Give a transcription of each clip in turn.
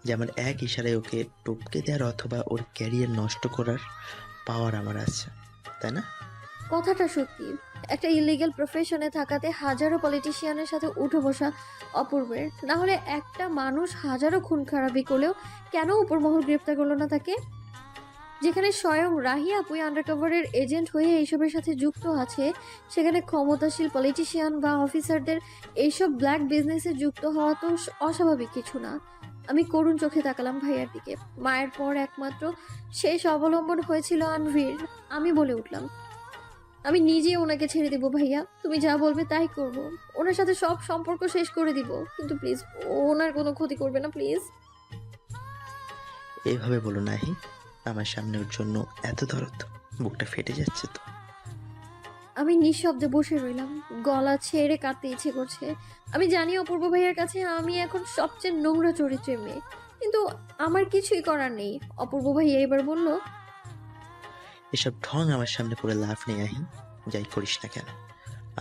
যে আমার এক ইশারায় ওকে টপকে দেওয়ার অথবা ওর ক্যারিয়ার নষ্ট করার পাওয়ার আমার আছে, তাই না? কথাটা সত্যি। একটা ইলিগাল প্রফেশনে থাকাতে হাজারো পলিটিশিয়ানের সাথে উঠে বসা অপূর্বের। না হলে একটা মানুষ হাজারো খুন খারাপি করলেও কেন উপরমহল গ্রেপ্তার করলো না তাকে? যেখানে স্বয়ং রাহি আপুই আন্ডারকভারের এজেন্ট হয়ে এইসবের সাথে যুক্ত আছে, সেখানে ক্ষমতাশীল পলিটিশিয়ান বা অফিসারদের এইসব ব্ল্যাক বিজনেসে যুক্ত হওয়া তো অস্বাভাবিক কিছু না। আমি করুণ চোখে তাকালাম ভাইয়ার দিকে। মায়ের পর একমাত্র শেষ অবলম্বন হয়েছিল আনভীর। আমি বলে উঠলাম, আমি নিজে ওনাকে ছেড়ে দিব ভাইয়া, তুমি যা বলবে তাই করব। ওনার সাথে সব সম্পর্ক শেষ করে দিব, কিন্তু প্লিজ ওনার কোনো ক্ষতি করবে না প্লিজ। এইভাবে বলো নাহি, আমার সামনে ওর জন্য এত দরদ, বুকটা ফেটে যাচ্ছে তো। আমি নিঃশব্দে বসে রইলাম, গলা ছেড়ে কাঁদতে ইচ্ছে করছে। আমি জানি অপূর্ব ভাইয়ার কাছে আমি এখন সবচেয়ে নোংরা চরিত্রের মেয়ে, কিন্তু আমার কিছুই করার নেই। অপূর্ব ভাইয়া এবার বলল, এসব ঢং আমার সামনে করে লাভ নেই আহি, যাই করিস না কেন।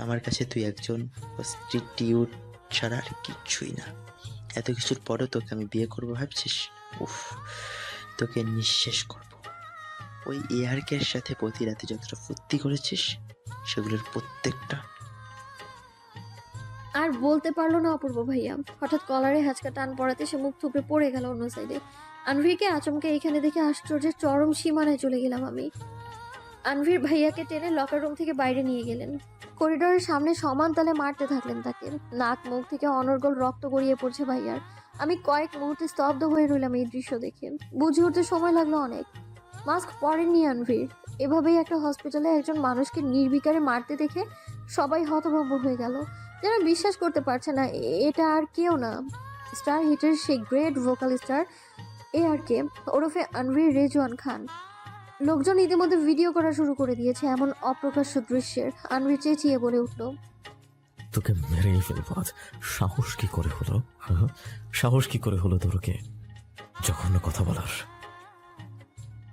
আমার কাছে তুই একজন প্রস্টিটিউট ছাড়া আর কিচ্ছুই না। এত কিছুর পরেও তোকে আমি বিয়ে করবো ভাবছিস? উফ, তোকে নিঃশেষ করব। ওই এয়ারকের সাথে প্রতি রাতে যতটা ফুর্তি করেছিস সেগুলোর প্রত্যেকটা। আর বলতে পারলো না অপূর্ব ভাইয়া। হঠাৎ কলারে হ্যাচকা টান পড়াতে সে মুখ থুবড়ে পড়ে গেল অন্য সাইডে। আনভীরকে আচমকে এখানে দেখে আশ্চর্যের চরম সীমানায় চলে গেলাম আমি। আনভীর ভাইয়াকে টেনে লকার রুম থেকে বাইরে নিয়ে গেলেন। করিডোরের সামনে সমান তালে মারতে থাকলেন তাকে। নাক মুখ থেকে অনর্গল রক্ত গড়িয়ে পড়ছে ভাইয়ার। আমি কয়েক মুহূর্তে স্তব্ধ হয়ে রইলাম এই দৃশ্য দেখে। বুঝে উঠতে সময় লাগলো অনেক। মাস্ক পরেননি আনভীর। এভাবেই একটা হসপিটালে একজন মানুষকে নির্বিকারে মারতে দেখে সবাই হতভম্ব হয়ে গেল। যেন বিশ্বাস করতে পারছে না এটা আর কেউ না, স্টার হিটের সেই গ্রেট ভোকাল স্টার ARK ওরফে আনভীর রেজওয়ান খান। লোকজন ইতিমধ্যে ভিডিও করা শুরু করে দিয়েছে এমন অপ্রকাশ্য দৃশ্যের। আনভীর চেঁচিয়ে বলে উঠল, তোকে মেরেই ফেলবো আজ। সাহস কি করে হলো? হ্যাঁ? সাহস কি করে হলো তোরকে জঘন্য কথা বলার?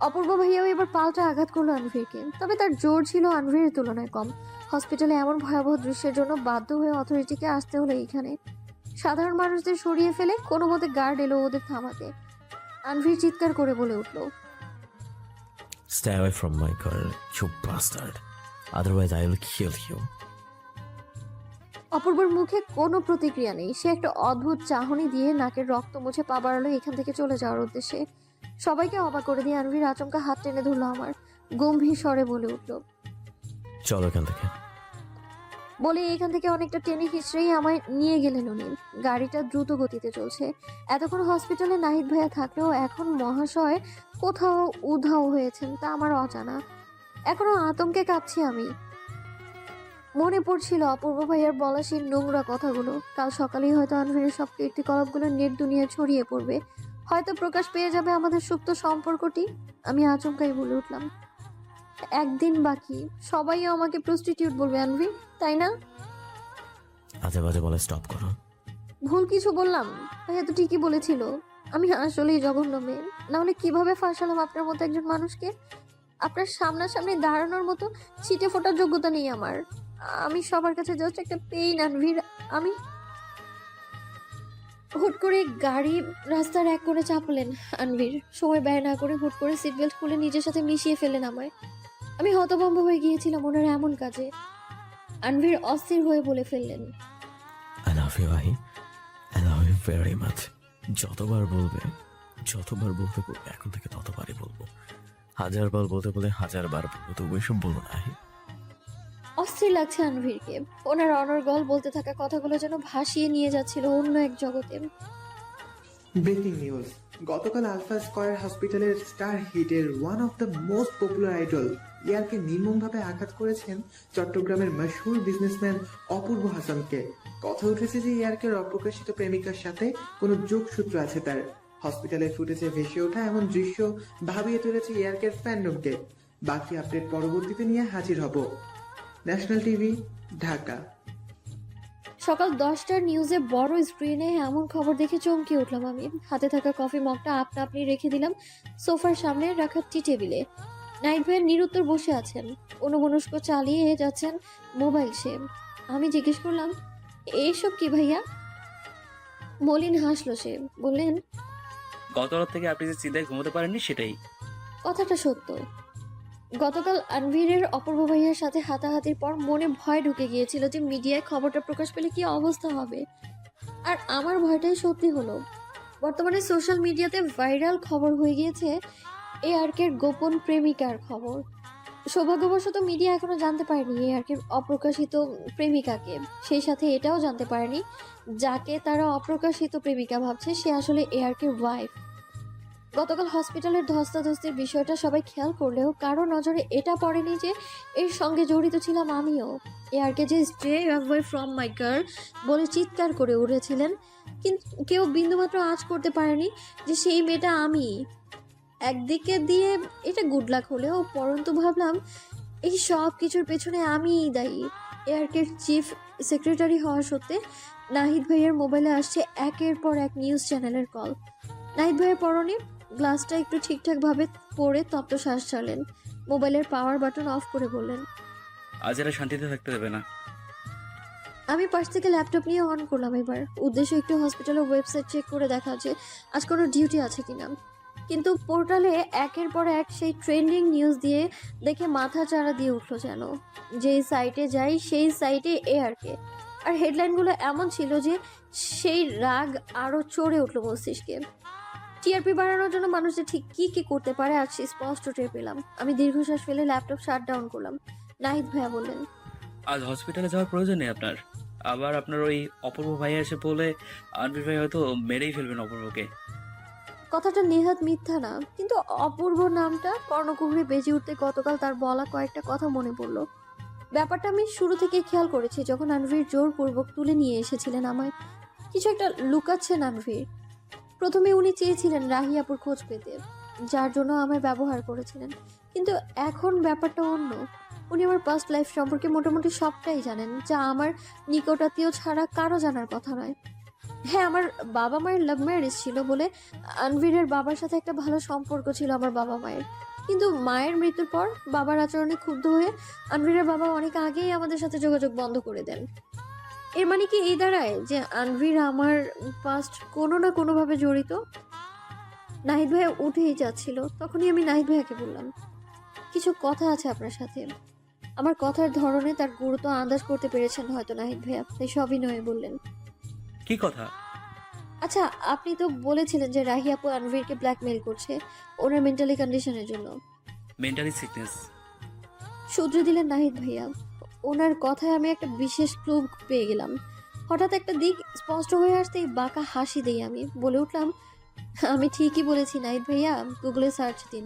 অপূর্ব ভাইয়াও এবার পাল্টা আঘাত করলো আনভীরকে, তবে তার জোর ছিল আনভীরের তুলনায় কম। হসপিটালে এমন ভয়াবহ দৃশ্যের জন্য বাধ্য হয়ে অথরিটিকে আসতে হলো এইখানে। সাধারণ মানুষদের সরিয়ে ফেলে কোনো মতে গার্ড এলো ওদের থামাতে। আনভীর চিৎকার করে বলে উঠল, Stay away from my girl, you bastard. Otherwise I will kill you. অপূর্বর মুখে কোনো প্রতিক্রিয়া নেই। সে একটা অদ্ভুত চাহনি দিয়ে নাকের রক্ত মুছে পা বাড়ালো এখান থেকে চলে যাওয়ার উদ্দেশ্যে। সবাইকে অবাক করে দিয়ে আনভীর আচমকা হাত টেনে ধরলো আমার। গম্ভীর স্বরে বলে উঠল, চলো এখান থেকে। বলে এখান থেকে অনেকটা টেনে হিঁচড়েই আমায় নিয়ে গেলেন উনি। গাড়িটা দ্রুত গতিতে চলছে। এতক্ষণ হসপিটালে নাহিদ ভাইয়া থাকলেও এখন মহাশয় কোথাও উধাও হয়েছেন তা আমার অজানা। এখনো আতঙ্কে কাঁপছি আমি। মনে পড়ছিল অপূর্ব ভাইয়ার বলা সেই নোংরা কথাগুলো। কাল সকালেই হয়তো আনভীরের সব কীর্তিকলাপগুলো নেট দুনিয়ায় ছড়িয়ে পড়বে, হয়তো প্রকাশ পেয়ে যাবে আমাদের সুপ্ত সম্পর্কটি। আমি আচমকাই বলে উঠলাম, একদিন বাকি, সবাই আমাকে প্রস্টিটিউট বলবে আনভীর, তাই না? আজে বাজে বলে স্টপ করো। ভুল কিছু বললাম? ভাইয়া তো ঠিকই বলেছিল। আমি আসলেই জঘন্য মেয়ে। নাহলে কিভাবে ফাঁসালাম আপনার মতো একজন মানুষকে? আপনার সামনাসামনি দাঁড়ানোর মতো ছিটে ফোটার যোগ্যতা নেই আমার। আমি সবার কাছে জাস্ট একটা পেইন আনভীর। আমি হুট করে গাড়ি রাস্তার এক করে চাপলেন আনভীর। সময় ব্যয় না করে হুট করে সিট বেল্ট খুলে নিজের সাথে মিশিয়ে ফেলেন আমায়। আমি হতভম্ব হয়ে গিয়েছিলাম ওনার এমন কাজে। আনভীর অস্থির হয়ে বলে ফেললেন, I love you, Ahi. I love you very much. যতবার বলবে এখন থেকে ততবারই বলবো। হাজারবার বলতে বলে হাজারবার বলবো, তবু এসব বলবো না আহি। অস্থির লাগছে আনভীরকে। ওনার অনর্গল বলতে থাকা কথাগুলো যেন ভাসিয়ে নিয়ে যাচ্ছিল অন্য এক জগতে। ব্রেকিং নিউজ, গতকাল আলফা স্কয়ার হসপিটালের স্টার হিটের one of the most popular idol ইয়ারকে নির্মমভাবে আঘাত করেছেন চট্টগ্রামের মশহুর বিজনেসম্যান অপূর্ব হাসানকে। কথা উঠেছে যে ইয়ারকের অপ্রকাশিত প্রেমিকার সাথে কোনো যোগসূত্র আছে তার। হসপিটালের ফুটেজে ভেসে ওঠা এমন দৃশ্য ভাবিয়ে তুলেছে ইয়ারকের ফ্যান্ডমকে। বাকি আপডেট পরবর্তীতে নিয়ে হাজির হব। National TV, Dhaka. সকাল 10টার নিউজে বড় স্ক্রিনে এমন খবর দেখে চমকে উঠলাম আমি। হাতে থাকা কফি মগটা আপনা আপনি রেখে দিলাম সোফার সামনে রাখা টি টেবিলে। নাইট ভাইয়ের নিরুত্তর বসে আছেন, অনুমনস্ক চালিয়ে যাচ্ছেন মোবাইল সে। আমি জিজ্ঞেস করলাম, এইসব কি ভাইয়া? মলিন হাসলো সে, বললেন, গত রাত থেকে আপনি যে চিন্তায় ঘুমোতে পারেননি সেটাই। কথাটা সত্য। গতকাল আনভীরের অপূর্ব ভাইয়ার সাথে হাতাহাতির পর মনে ভয় ঢুকে গিয়েছিল যে মিডিয়ায় খবরটা প্রকাশ পেলে কি অবস্থা হবে। আর আমার ভয়টাই সত্যি হলো। বর্তমানে সোশ্যাল মিডিয়াতে ভাইরাল খবর হয়ে গিয়েছে এআরকের গোপন প্রেমিকার খবর। সৌভাগ্যবশত মিডিয়া এখনো জানতে পারেনি এআরকের অপ্রকাশিত প্রেমিকাকে। সেই সাথে এটাও জানতে পারেনি যাকে তারা অপ্রকাশিত প্রেমিকা ভাবছে সে আসলে এআরকের ওয়াইফ। গতকাল হসপিটালের ধস্তাধস্তির বিষয়টা সবাই খেয়াল করলেও কারো নজরে এটা পড়েনি যে এর সঙ্গে জড়িত ছিলাম আমিও। এআরকে যে stay away from my girl বলে চিৎকার করে উঠেছিলেন, কিন্তু কেউ বিন্দুমাত্র আঁচ করতে পারেনি যে সেই মেয়েটা আমি। একদিকে দিয়ে এটা গুড লাক হলেও পরন্তু ভাবলাম এই সব কিছুর পেছনে আমিই দায়ী। এআরকের চিফ সেক্রেটারি হওয়া সত্ত্বে নাহিদ ভাইয়ের মোবাইলে আসছে একের পর এক নিউজ চ্যানেলের কল। নাহিদ ভাইয়ের পরনে গ্লাসটা একটু ঠিকঠাকভাবে পরে তপ্ত শ্বাস ছাড়লেন, মোবাইলের পাওয়ার বাটন অফ করে বললেন, আজ এরা শান্তিতে থাকতে দেবে না। আমি পাশ থেকে ল্যাপটপ নিয়ে অন করলাম। এবার উদ্দেশ্য একটু হসপিটালের ওয়েবসাইট চেক করে দেখা যে আজ কোনো ডিউটি আছে কিনা। কিন্তু পোর্টালে একের পর এক সেই ট্রেন্ডিং নিউজ দিয়ে দেখে মাথা চাড়া দিয়ে উঠলো যেন। যেই সাইটে যাই সেই সাইটে এআরকে, আর হেডলাইনগুলো এমন ছিল যে সেই রাগ আরও চড়ে উঠলো মস্তিষ্কে। টিআরপি বাড়ানোর জন্য মানুষ যে ঠিক কী কী করতে পারে আজ সে স্পষ্ট টের পেলাম। আমি দীর্ঘশ্বাস ফেলে ল্যাপটপ শাট ডাউন করলাম। নাহিদ ভাইয়া বললেন, আজ হসপিটালে যাওয়ার প্রয়োজন নেই আপনার। আবার আপনার ওই অপূর্ব ভাই এসে বলে আনবির ভাই হয়তো মেরেই ফেলবেন অপূর্বকে। কথাটা নেহাত মিথ্যা না, কিন্তু অপূর্ব নামটা কর্ণকুহরে বেজে উঠতে গতকাল তার বলা কয়েকটা কথা মনে পড়লো। ব্যাপারটা আমি শুরু থেকে খেয়াল করেছি। যখন আনভীর জোরপূর্বক তুলে নিয়ে এসেছিলেন আমায়, কিছু একটা লুকাচ্ছেন আনভীর। প্রথমে উনি চেয়েছিলেন রাহিয়াপুর খোঁজ পেতে, যার জন্য আমায় ব্যবহার করেছিলেন। কিন্তু এখন ব্যাপারটা অন্য। উনি আমার পাস্ট লাইফ সম্পর্কে মোটামুটি সবটাই জানেন, যা আমার নিকটাত্মীয় ছাড়া কারো জানার কথা নয়। হ্যাঁ, আমার বাবা মায়ের লাভ ম্যারেজ ছিল বলে আনভীরের বাবার সাথে একটা ভালো সম্পর্ক ছিল আমার বাবা মায়ের। কিন্তু মায়ের মৃত্যুর পর বাবার আচরণে ক্ষুব্ধ হয়ে আনভীরের বাবা অনেক আগেই আমাদের সাথে যোগাযোগ বন্ধ করে দেন। এর মানে কি এই দাঁড়ায় যে আনভীর আমার পাস্ট কোনো না কোনোভাবে জড়িত? নাহিদ ভাইয়া উঠেই যাচ্ছিল, তখনই আমি নাহিদ ভাইয়াকে বললাম, কিছু কথা আছে আপনার সাথে। আমার কথার ধরনে তার গুরুত্ব আন্দাজ করতে পেরেছেন হয়তো নাহিদ ভাইয়া, তাই সবিনয়ে বললেন, কি কথা? আচ্ছা, আপনি তো বলেছিলেন যে রাহি আপু আনভীরকে ব্ল্যাকমেইল করছে ওনার মেন্টালি কন্ডিশনের জন্য। Mentally sickness. শুধরে দিলেন নাহিদ ভাইয়া। ওনার কথায় আমি একটা বিশেষ ক্লু পেয়ে গেলাম। হঠাৎ একটা দিক স্পষ্ট হয়ে আসতেই বাঁকা হাসি দেই আমি, বলে উঠলাম, আমি ঠিকই বলেছি নাহিদ ভাইয়া, গুগলে সার্চ দিন।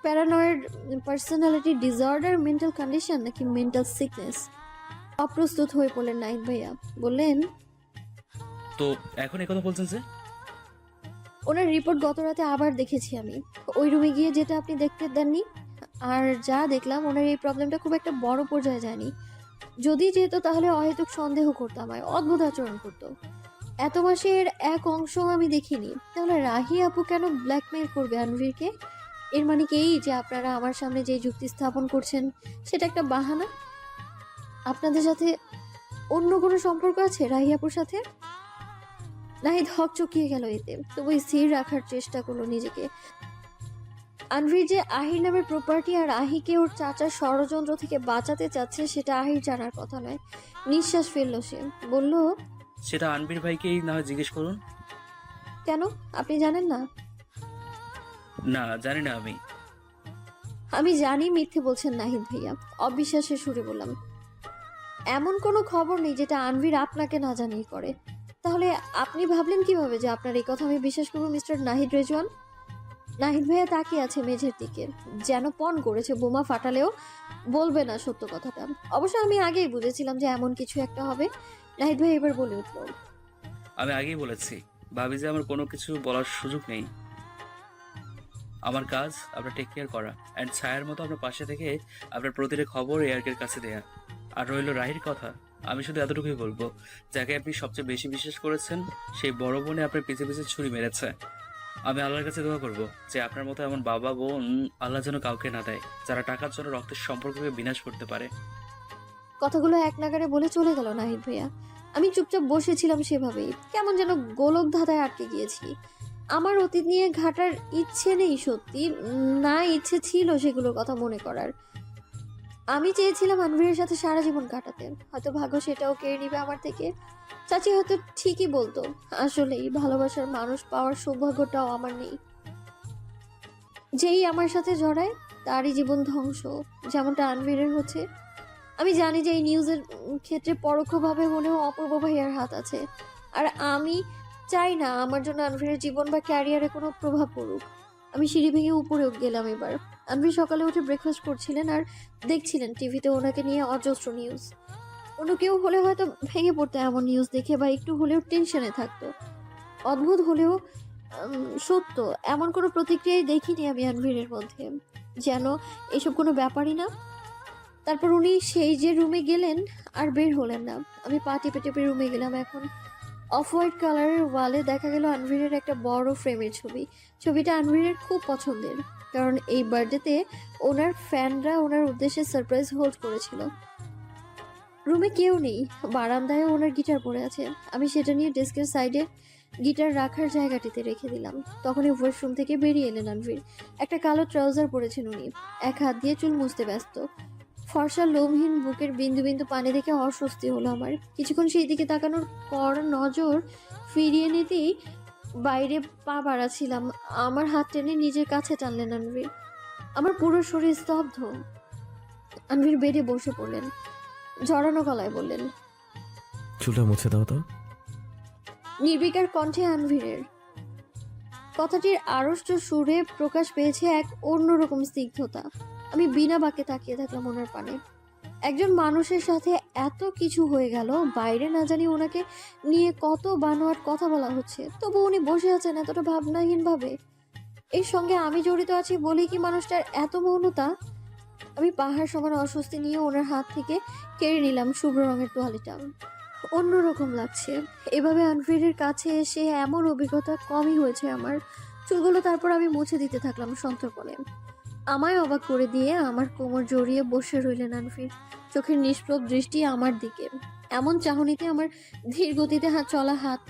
Paranoid personality disorder, mental condition নাকি মেন্টাল সিকনেস। অপ্রস্তুত হয়ে পড়লেন নাহিদ ভাইয়া, বললেন, তো এখন এই কথা বলছেন যে? ওনার রিপোর্ট গত রাতে আবার দেখেছি আমি, ওই রুমে গিয়ে, যেটা আপনি দেখতে দেননি। আর যা দেখলাম ওনার এই প্রবলেমটা খুব একটা বড় পর্যায়ে যায়নি। যদি যেত তাহলে অহেতুক সন্দেহ করতাম, আমায় অদ্ভুত আচরণ করতো। এত মাসের এক অংশ আমি দেখিনি। তাহলে রাহি আপু কেন ব্ল্যাকমেইল করবে আনভীরকে? এর মানে কি এই যে আপনারা আমার সামনে যে যুক্তি স্থাপন করছেন সেটা একটা বাহানা? আপনাদের সাথে অন্য কোনো সম্পর্ক আছে রাহি আপুর সাথে? নাহিদ হক চকিয়ে গেল এতে, তবু স্থির রাখার চেষ্টা করলো নিজেকে। আনভীর যে আহির নামের প্রপার্টি আর আহিকে ওর চাচার ষড়যন্ত্র থেকে বাঁচাতে চাচ্ছে সেটা আহির জানার কথা নয়। নিঃশ্বাস ফেললো সে, বলল, সেটা আনবির ভাইকেই না হয় জিজ্ঞেস করুন। কেন, আপনি জানেন না? না, জানি না আমি। আমি জানি মিথ্যে বলছেন নাহিদ ভাইয়া, অবিশ্বাসের সুরে বললাম। এমন কোনো খবর নেই যেটা আনভীর আপনাকে না জানিয়ে করে। তাহলে আপনি ভাবলেন কিভাবে যে আপনার এই কথা আমি বিশ্বাস করবো মিস্টার নাহিদ রেজওয়ান? নাহিদ ভাইয়া তাকিয়ে আছে মেঝের দিকে, যেন পণ করেছে বোমা ফাটালেও বলবে না সত্য কথাটা। অবশ্য আমি আগেই বুঝেছিলাম যে এমন কিছু একটা হবে। নাহিদ ভাই এবার বলে উঠল, আমি আগেই বলেছি, ভাবি যে আমার কোনো কিছু বলার সুযোগ নেই। আমার কাজ আপনার টেক কেয়ার করা, অ্যান্ড ছায়ার মতো আপনার পাশে থেকে আপনার প্রতিটা খবর এয়ারকের কাছে দেয়া। আর রইল রাহির কথা, আমি শুধু এতটুকুই বলবো, যাকে আপনি সবচেয়ে বেশি বিশ্বাস করেছেন সেই বড় বোনে আপনার পিছে পিছে ছুরি মেরেছে। আমি আল্লাহর কাছে দোয়া করবো যে আপনার মতো এমন বাবা বোন আল্লাহ যেন কাউকে না দেয়, যারা টাকার জন্য রক্তের সম্পর্ককে বিনাশ করতে পারে। কথাগুলো এক নাগারে বলে চলে গেল নাহিদ ভাইয়া। আমি চুপচাপ বসেছিলাম সেভাবেই, কেমন যেন গোলক ধাঁধায় আটকে গিয়েছি। আমার অতীত নিয়ে ঘাটার ইচ্ছে নেই সত্যি, না ইচ্ছে ছিল সেগুলোর কথা মনে করার। আমি চেয়েছিলাম আনভীরের সাথে সারা জীবন কাটাতে, হয়তো ভাগ্য সেটাও কেড়ে নিবে আমার থেকে। চাচি হয়তো ঠিকই বলতো, আসলেই ভালোবাসার মানুষ পাওয়ার সৌভাগ্যটাও আমার নেই। যেই আমার সাথে জড়ায় তারই জীবন ধ্বংস, যেমনটা আনভীরের হচ্ছে। আমি জানি যে এই নিউজের ক্ষেত্রে পরোক্ষভাবে হলেও অপূর্ব ভাইয়ার হাত আছে, আর আমি চাই না আমার জন্য আনভীরের জীবন বা ক্যারিয়ারে কোনো প্রভাব পড়ুক। আমি সিঁড়ি ভেঙে উপরে গেলাম এবার। আনভীর সকালে উঠে ব্রেকফাস্ট করছিলেন আর দেখছিলেন টিভিতে ওনাকে নিয়ে অজস্র নিউজ। অন্য কেউ হলে হয়তো ভেঙে পড়তো এমন নিউজ দেখে, বা একটু হলেও টেনশনে থাকতো। অদ্ভুত হলেও সত্য, এমন কোনো প্রতিক্রিয়াই দেখিনি আমি আনভীরের মধ্যে, যেন এসব কোনো ব্যাপারই না। তারপর উনি সেই যে রুমে গেলেন আর বের হলেন না। আমি পা টিপে টিপে রুমে গেলাম। এখন অফ হোয়াইট কালারের ওয়ালে দেখা গেল আনভীরের একটা বড় ফ্রেমের ছবি। ছবিটা আনভীরের খুব পছন্দের, কারণ এই বার্থডেতে ওনার ফ্যানরা ওনার উদ্দেশ্যে সারপ্রাইজ হোল্ড করেছিল। রুমে কেউ নেই, বারান্দায় ওনার গিটার পড়ে আছে। আমি সেটা নিয়ে ডেস্কের সাইডে গিটার রাখার জায়গাটিতে রেখে দিলাম। তখনই ওয়াশরুম থেকে বেরিয়ে এলেন আনভীর। একটা কালো ট্রাউজার পরেছেন উনি, এক হাত দিয়ে চুল মুছতে ব্যস্ত। ফর্সা লোমহীন বুকের বিন্দু বিন্দু পানি দেখে অস্বস্তি হলো আমার। কিছুক্ষণ সেই দিকে তাকানোর পর নজর ফিরিয়ে নিতেই বাইরে পা বাড়াচ্ছিলাম, আমার হাত টেনে নিজের কাছে টানলেন আনভীর। আমার পুরো শরীর স্তব্ধ। আনভীর বেডে বসে পড়লেন, জড়ানো গলায় বললেন। চুলটা মুছে দাও তো। নির্বিকার কণ্ঠে আনভীরের কথাটির আড়ষ্ট সুরে প্রকাশ পেয়েছে এক অন্যরকম স্নিগ্ধতা। আমি বিনা বাক্যে তাকিয়ে থাকলাম ওনার পানে। একজন মানুষের সাথে এত কিছু হয়ে গেল, বাইরে না জানি ওনাকে নিয়ে কত বানোয়াট কথা বলা হচ্ছে, তবু উনি বসে আছেন এতটা ভাবনাহীন ভাবে। এর সঙ্গে আমি জড়িত আছি বলেই কি মানুষটার এত মৌনতা? আমি পাহাড় সমান অস্বস্তি নিয়ে ওনার হাত থেকে কেড়ে নিলাম শুভ্র রঙের তোয়ালিটা। অন্যরকম লাগছে এভাবে আনফিরের কাছে এসে, এমন অভিজ্ঞতা কমই হয়েছে আমার। চুলগুলো তারপর আমি মুছে দিতে থাকলাম সন্তর্পণে। আমায় অবাক করে দিয়ে আমার কোমর জড়িয়ে বসে রইলেন আনফির, চোখের নিষ্প্রভ দৃষ্টি আমার দিকে। এমন চাহনিতে আমার ধীর গতিতে চলা হাত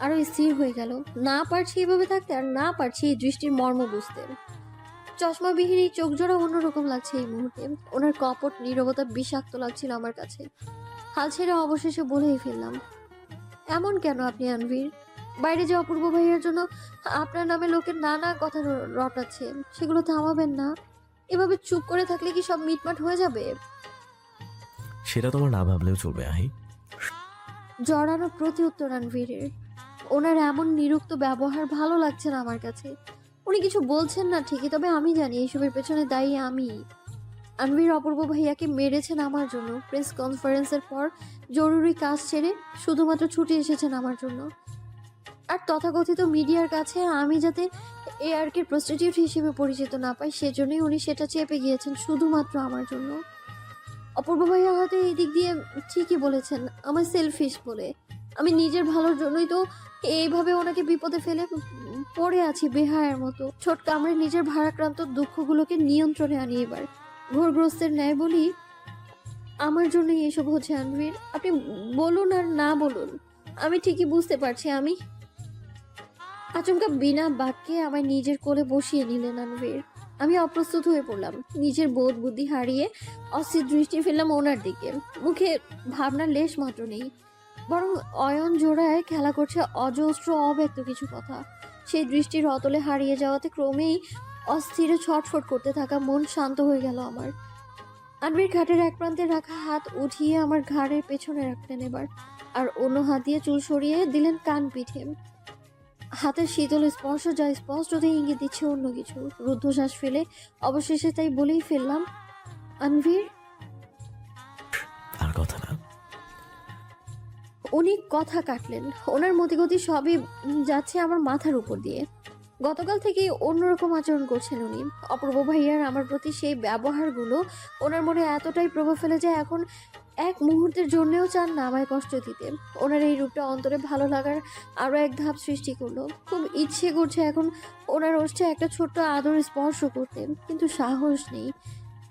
আরো স্থির হয়ে গেল। না পারছি এভাবে থাকতে, আর না পারছি এই দৃষ্টির মর্ম বুঝতে। চশমাবিহীন এই চোখ জোড়া অন্যরকম লাগছে এই মুহূর্তে। ওনার কপট নীরবতা বিষাক্ত লাগছিল আমার কাছে। হাল ছেড়ে অবশেষে বলেই ফেললাম, এমন কেন আপনি আনভীর? বাইরে যে অপূর্ব ভাইয়ের জন্য আপনার নামে লোকের নানা কথা রটাচ্ছে, সেগুলো থামাবেন না? এভাবে চুপ করে থাকলে কি সব মিটমাট হয়ে যাবে? সেটা তোমার না ভাবলেও চলবে আহি। জড়ানো প্রতি উত্তর আনভীরের। ওনার এমন নিরুক্ত ব্যবহার ভালো লাগছে না আমার কাছে। উনি কিছু বলছেন না ঠিকই, তবে আমি জানি এইসবের পেছনে দায়ী আমি। আনভীর অপূর্ব ভাইয়াকে মেরেছেন আমার জন্য। প্রেস কনফারেন্সের পর জরুরি কাজ ছেড়ে শুধুমাত্র ছুটে এসেছেন আমার জন্য। আর তথাকথিত মিডিয়ার কাছে আমি যাতে এআরকে প্রস্টিটিউট হিসেবে পরিচিত না পাই, সেজন্যই উনি সেটা চেপে গিয়েছেন শুধুমাত্র আমার জন্য। অপূর্ব ভাইয়া হয়তো এই দিক দিয়ে ঠিকই বলেছেন, আমার সেলফিশ বলে। আমি নিজের ভালোর জন্যই তো এইভাবে ওনাকে বিপদে ফেলে পড়ে আছি বেহায়ার মতো। ছোট কামড়ে নিজের ভারাক্রান্ত দুঃখগুলোকে নিয়ন্ত্রণে আনি এবার। ঘোরগ্রস্তের ন্যায় বলি, আমার জন্যই এসব হচ্ছে আনভীর। আপনি বলুন আর না বলুন, আমি ঠিকই বুঝতে পারছি। আমি আচমকা বিনা বাক্যে আমায় নিজের কোলে বসিয়ে নিলেন আনভীর। আমি অপ্রস্তুত হয়ে পড়লাম, নিজের বোধ বুদ্ধি হারিয়ে অস্থির দৃষ্টি ফেললাম ওনার দিকে। মুখে ভাবনার লেশ মাত্র নেই, বরং অয়ন জোড়ায় খেলা করছে অজস্র অব্যক্ত কিছু কথা। সেই দৃষ্টির অতলে হারিয়ে যাওয়াতে ক্রমেই অস্থিরে ছটফট করতে থাকা মন শান্ত হয়ে গেল আমার। আনভীর খাটের এক প্রান্তে রাখা হাত উঠিয়ে আমার ঘাড়ের পেছনে রাখলেন এবার, আর অন্য হাত দিয়ে চুল সরিয়ে দিলেন কান পিঠে। হাতের শীতল স্পর্শ যা স্পষ্টতই ইঙ্গিত দিচ্ছে অন্য কিছু। রুদ্ধশ্বাস ফেলে অবশেষে তাই বলেই ফেললাম, আনভীর। আর কথা না। উনি কথা কাটলেন। ওনার মতিগতি সবই যাচ্ছে আমার মাথার উপর দিয়ে। গতকাল থেকে অন্যরকম আচরণ করছেন উনি। অপূর্ব ভাইয়ার আমার প্রতি সেই ব্যবহারগুলো ওনার মনে এতটাই প্রভাব ফেলে যায় এখন এক মুহূর্তের জন্যও চান না আমায় কষ্ট দিতে। ওনার এই রূপটা অন্তরে ভালো লাগার আরও এক ধাপ সৃষ্টি করলো। খুব ইচ্ছে করছে এখন ওনার ওষ্ঠে একটা ছোট্ট আদর স্পর্শ করতে, কিন্তু সাহস নেই।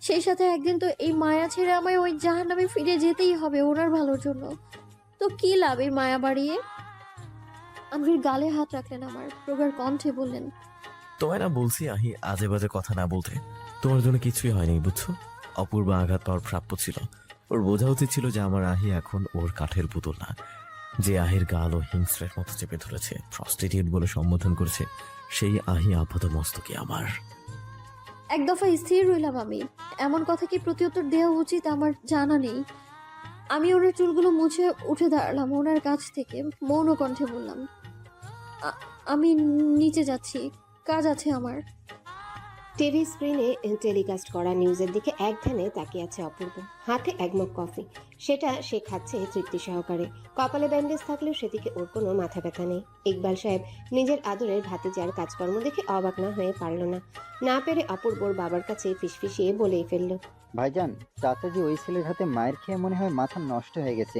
সেই সাথে একদিন তো এই মায়া ছেড়ে আমায় ওই জাহান্নামে ফিরে যেতেই হবে ওনার ভালোর জন্য। তো কি লাভ এই মায়া বাড়িয়ে? আনভির গালে হাত রাখলেন আমার, প্রগাঢ় কণ্ঠে বললেন, তোমায় না বলছি আহি আজে বাজে কথা না বলতে। তোমার জন্য কিছুই হয়নি বুঝছো। অপূর্ব আঘাত পাওয়ার প্রাপ্য ছিল। ওর বোঝা উচিত ছিল যে আমার আহি এখন ওর কাঠের পুতুল না, যে আহির গাল ও হিংস্রের মতো চেপে ধরেছে, প্রস্টিটিউট বলে সম্বোধন করেছে, সেই আহি আপাত মস্তকে আমার। এক দফা স্থির রইলাম আমি। এমন কথা কি প্রত্যুত্তর দেওয়া উচিত আমার জানা নেই। আমি ওনার চুলগুলো মুছে উঠে দাঁড়ালাম ওনার কাছ থেকে, মৌন কণ্ঠে বললাম, আমি নিচে যাচ্ছি, কাজ আছে আমার। টিভি স্ক্রিনে টেলিকাস্ট করা নিউজের দিকে এক ধ্যানে তাকিয়ে আছে অপূর্ব, হাতে এক মগ কফি। সেটা সে খাচ্ছে তৃপ্তি সহকারে। কপালে ব্যান্ডেজ থাকলেও সেদিকে ওর কোনো মাথা ব্যথা নেই। ইকবাল সাহেব নিজের আদরের ভাতিজার কাজকর্ম দেখে অবাক না হয়ে পারল না পেরে অপূর্বর বাবার কাছে ফিসফিসিয়ে বলেই ফেলল, ভাইজান, চাচাজি ওই ছেলের হাতে মায়ের খেয়ে মনে হয় মাথা নষ্ট হয়ে গেছে।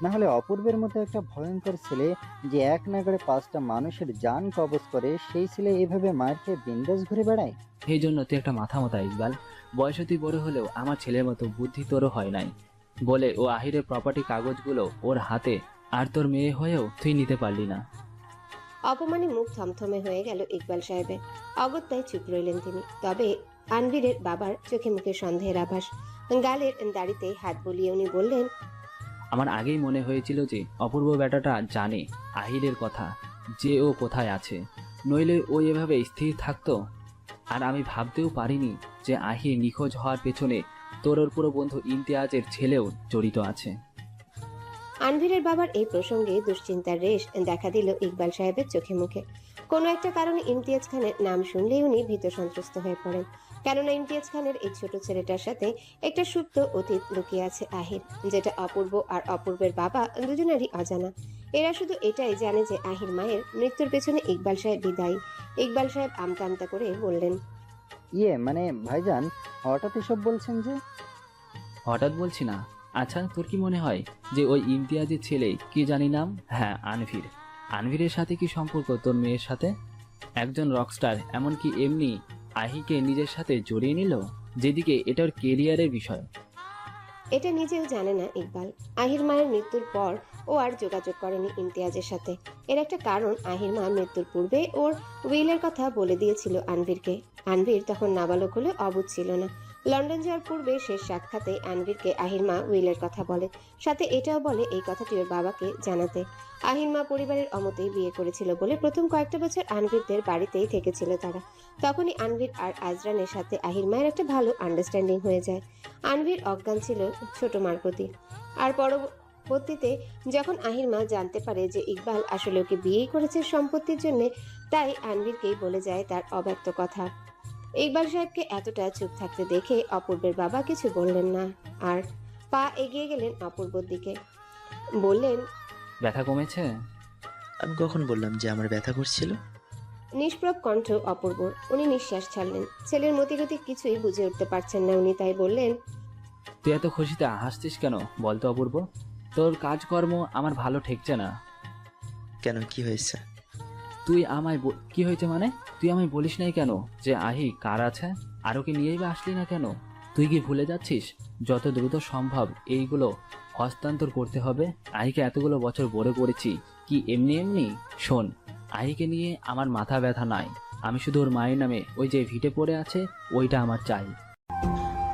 না হলে অপূর্বের মতো একটা ভয়ঙ্কর ছেলে যে এক নাগাড়ে 5টা মানুষের জান কবজ করে, সেই ছেলে এভাবে মায়ের খেয়ে বিন্দাস ঘুরে বেড়ায়। এই জন্য তুই একটা মাথা মতা ইকবাল। বয়সে তুই বড় হলেও আমার ছেলের মতো বুদ্ধি তোরও হয় নাই বলে ও আহিরের প্রপার্টি কাগজগুলো ওর হাতে, আর তোর মেয়ে হয়েও তুই নিতে পারলি না। অপমানে মুখ থমথমে হয়ে গেল ইকবাল সাহেবের। অগত্যায় চুপ রইলেন তিনি। তবে আনবীরের বাবার চোখে মুখে সন্দেহের আভাস। গালের দাড়িতে হাত বুলিয়ে উনি বললেন, আমার আগেই মনে হয়েছিল যে অপূর্ব বেটাটা জানে আহিরের কথা, যে ও কোথায় আছে, নইলে ও এভাবে স্থির থাকতো। আর আমি ভাবতেও পারিনি যে আহির নিখোঁজ হওয়ার পেছনে তোর ওর পুরো বন্ধু ইমতিয়াজের ছেলেও জড়িত আছে। আনভীরের বাবার এই প্রসঙ্গে দুশ্চিন্তার রেশ দেখা দিল ইকবাল সাহেবের চোখে মুখে। কোনো একটা কারণে ইমতিয়াজ খানের নাম শুনলেই উনি ভীত সন্ত্রস্ত হয়ে পড়েন। কেননা ইমতিয়াজ খানের এই ছোট ছেলেটার সাথে একটা সুপ্ত অতীত লুকিয়ে আছে আহির, যেটা অপূর্ব আর অপূর্বের বাবা দুজনেরই অজানা। এরা শুধু এটাই জানে যে আহির মায়ের মৃত্যুর পেছনে ইকবাল সাহেব দায়ী। ইকবাল সাহেব আমতা আমতা করে বললেন, মানে ভাইজান, হঠাৎ এসব বলছেন যে? হঠাৎ বলছি না। আচ্ছা, তোর কি মনে হয় যে ওই ইমতিয়াজের ছেলে, কি জানি নাম, হ্যাঁ আনভীর, আনভীরের সাথে কি সম্পর্ক তোর মেয়ের সাথে? একজন রকস্টার এমনকি এমনি আহিকে নিজের সাথে জড়িয়ে নিল, যেদিকে এটা ওর কেরিয়ারের বিষয়। এটা নিজেও জানে না ইকবাল। আহির মায়ের মৃত্যুর পর ও আর যোগাযোগ করেনি ইমতিয়াজের সাথে। এর একটা কারণ, আহির মা মৃত্যুর পূর্বে ওর উইলের কথা বলে দিয়েছিল আনভীরকে। আনভীর তখন নাবালক হলে অবুঝ ছিল না। লন্ডন যাওয়ার পূর্বে শেষ সাক্ষাতে আনভীরকে আহির মা উইলের কথা বলে, সাথে এটাও বলে এই কথাটি ওর বাবাকে জানাতে। আহির মা পরিবারের অমতেই বিয়ে করেছিল বলে প্রথম কয়েকটা বছর আনভীরদের বাড়িতেই থেকেছিল তারা। তখনই আনভীর আর আজরানের সাথে আহির মায়ের একটা ভালো আন্ডারস্ট্যান্ডিং হয়ে যায়। আনভীর অজ্ঞান ছিল ছোট মার প্রতি। আর পরবর্তীতে যখন আহির মা জানতে পারে যে ইকবাল আসলে ওকে বিয়েই করেছে সম্পত্তির জন্য, তাই আনভীরকেই বলে যায় তার অব্যক্ত কথা। ইকবাল সাহেবকে এতটা চুপ থাকতে দেখে অপূর্বের বাবা কিছু বললেন না, আর পা এগিয়ে গেলেন অপূর্বর দিকে। বললেন, ব্যথা কমেছে? আমি কখন বললাম যে আমার ব্যথা করছিল? নিষ্প্রভ কণ্ঠ অপূর্বর। উনি নিঃশ্বাস ছাড়লেন। ছেলের মতিগতি কিছুই বুঝে উঠতে পারছেন না উনি, তাই বললেন, তুই এত খুশিতে হাসছিস কেন বলতো অপূর্ব? তোর কাজকর্ম আমার ভালো ঠেকছে না। কেন, কি হয়েছে? তুই আমায় কি হয়েছে মানে? তুই আমায় বলিস নাই কেন যে আহি কার আছে? আর ওকে নিয়েই বা আসলি না কেন? তুই কি ভুলে যাচ্ছিস যত দ্রুত সম্ভব এইগুলো হস্তান্তর করতে হবে? আহিকে এতগুলো বছর বড় করেছি কি এমনি এমনি? শোন, আহিকে নিয়ে আমার মাথা ব্যথা নাই। আমি শুধু ওর মায়ের নামে ওই যে ভিটে পড়ে আছে ওইটা আমার চাই।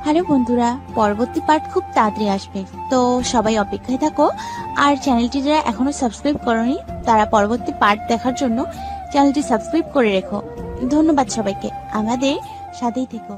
হ্যালো বন্ধুরা, পরবর্তী পার্ট খুব তাড়াতাড়ি আসবে, তো সবাই অপেক্ষায় থাকো। আর চ্যানেলটি যারা এখনো সাবস্ক্রাইব করোনি তারা পরবর্তী পার্ট দেখার জন্য চ্যানেলটি সাবস্ক্রাইব করে রেখো। ধন্যবাদ সবাইকে, আমাদের সাথেই থেকো।